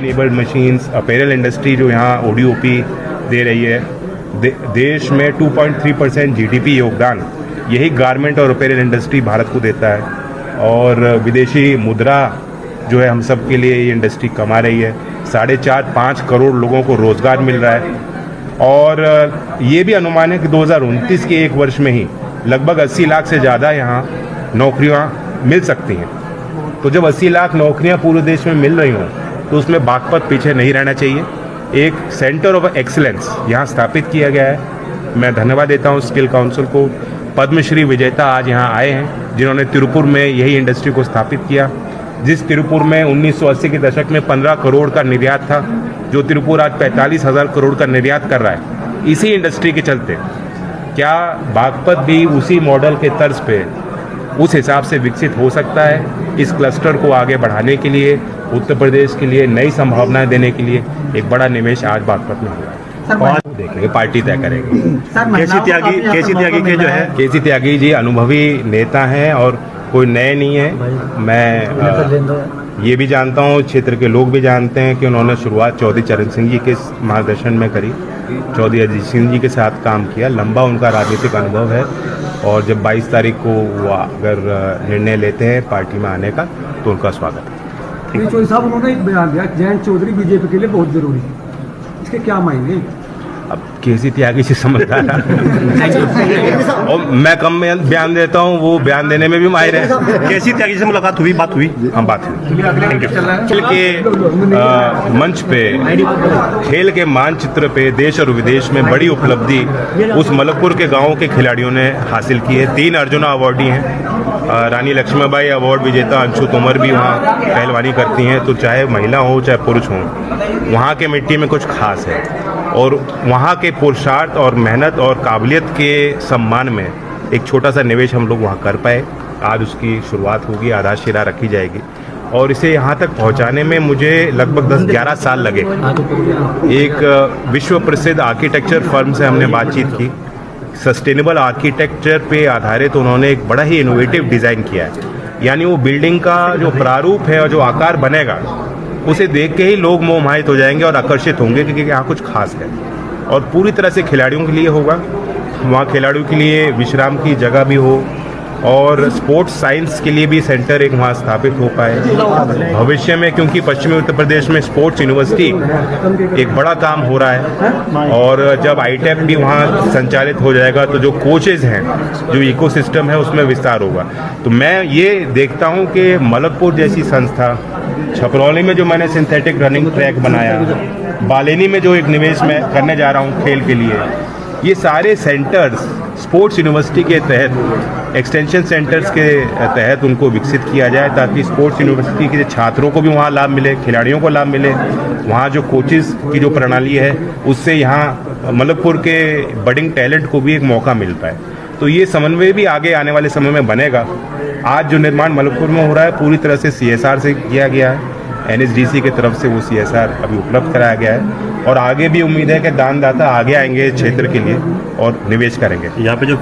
Enabled machines, apparel industry जो यहाँ ODOP दे रही है, देश में 2.3% जीडीपी योगदान यही गारमेंट और अपैरल इंडस्ट्री भारत को देता है। और विदेशी मुद्रा जो है हम सब के लिए ये इंडस्ट्री कमा रही है। 4.5-5 करोड़ लोगों को रोज़गार मिल रहा है। और ये भी अनुमान है कि 2029 के एक वर्ष में ही लगभग 80 लाख से ज़्यादा यहाँ नौकरियाँ मिल सकती हैं। तो जब 80 लाख नौकरियाँ पूरे देश में मिल रही हों तो उसमें बागपत पीछे नहीं रहना चाहिए। एक सेंटर ऑफ एक्सीलेंस यहाँ स्थापित किया गया है। मैं धन्यवाद देता हूँ स्किल काउंसिल को। पद्मश्री विजेता आज यहाँ आए हैं जिन्होंने तिरुपुर में यही इंडस्ट्री को स्थापित किया। जिस तिरुपुर में 1980 के दशक में 15 करोड़ का निर्यात था, जो तिरुपुर आज 45,000 करोड़ का निर्यात कर रहा है, इसी इंडस्ट्री के चलते क्या बागपत भी उसी मॉडल के तर्ज पे उस हिसाब से विकसित हो सकता है। इस क्लस्टर को आगे बढ़ाने के लिए, उत्तर प्रदेश के लिए नई संभावनाएं देने के लिए एक बड़ा निवेश आज बागपत में हुआ है। देखेंगे, पार्टी तय करेगी। केसी त्यागी के जो है, केसी त्यागी जी अनुभवी नेता हैं और कोई नए नहीं है। मैं ये भी जानता हूँ, क्षेत्र के लोग भी जानते हैं कि उन्होंने शुरुआत चौधरी चरण सिंह जी के मार्गदर्शन में करी। चौधरी अजीत सिंह जी के साथ काम किया, लंबा उनका राजनीतिक अनुभव है। और जब 22 तारीख को वो अगर निर्णय लेते हैं पार्टी में आने का तो उनका स्वागत है। चौधरी साहब, उन्होंने एक बयान दिया, जयंत चौधरी बीजेपी के लिए बहुत जरूरी है, इसके क्या मायने? अब केसी त्यागी से समझदार और मैं कम बयान देता हूँ, वो बयान देने में भी माहिर है। केसी त्यागी से मुलाकात हुई, बात हुई? हम बात हुई। खेल के मंच पे, खेल के मानचित्र पे देश और विदेश में बड़ी उपलब्धि उस मलकपुर के गांवों के खिलाड़ियों ने हासिल की है। 3 अर्जुना अवार्डी हैं। रानी लक्ष्मीबाई अवार्ड विजेता अंशु तोमर भी वहाँ पहलवानी करती हैं। तो चाहे महिला हो चाहे पुरुष हो, वहाँ के मिट्टी में कुछ खास है। और वहाँ के पुरुषार्थ और मेहनत और काबिलियत के सम्मान में एक छोटा सा निवेश हम लोग वहाँ कर पाए। आज उसकी शुरुआत होगी, आधारशिला रखी जाएगी। और इसे यहाँ तक पहुँचाने में मुझे लगभग 10-11 साल लगे। एक विश्व प्रसिद्ध आर्किटेक्चर फर्म से हमने बातचीत की। सस्टेनेबल आर्किटेक्चर पे आधारित उन्होंने एक बड़ा ही इनोवेटिव डिज़ाइन किया है। यानी वो बिल्डिंग का जो प्रारूप है और जो आकार बनेगा, उसे देख के ही लोग मोहमाहित हो जाएंगे और आकर्षित होंगे क्योंकि यहाँ कुछ खास है। और पूरी तरह से खिलाड़ियों के लिए होगा। वहाँ खिलाड़ियों के लिए विश्राम की जगह भी हो और स्पोर्ट्स साइंस के लिए भी सेंटर एक वहाँ स्थापित हो पाए भविष्य में, क्योंकि पश्चिमी उत्तर प्रदेश में स्पोर्ट्स यूनिवर्सिटी एक बड़ा काम हो रहा है। और जब आईटेप भी वहाँ संचालित हो जाएगा तो जो कोचेज हैं, जो इकोसिस्टम है, उसमें विस्तार होगा। तो मैं ये देखता हूँ कि मलकपुर जैसी संस्था, छपरौली में जो मैंने सिंथेटिक रनिंग ट्रैक बनाया, बालेनी में जो एक निवेश मैं करने जा रहा हूँ खेल के लिए, ये सारे सेंटर्स स्पोर्ट्स यूनिवर्सिटी के तहत, एक्सटेंशन सेंटर्स के तहत उनको विकसित किया जाए ताकि स्पोर्ट्स यूनिवर्सिटी के छात्रों को भी वहाँ लाभ मिले, खिलाड़ियों को लाभ मिले। वहाँ जो कोचेस की जो प्रणाली है उससे यहाँ मलकपुर के बडिंग टैलेंट को भी एक मौका मिल पाए। तो ये समन्वय भी आगे आने वाले समय में बनेगा। आज जो निर्माण मलकपुर में हो रहा है पूरी तरह से CSR से किया गया है। NHDC की तरफ से वो CSR अभी उपलब्ध कराया गया है और आगे भी उम्मीद है कि दानदाता आगे आएंगे क्षेत्र के लिए और निवेश करेंगे। यहाँ पे जो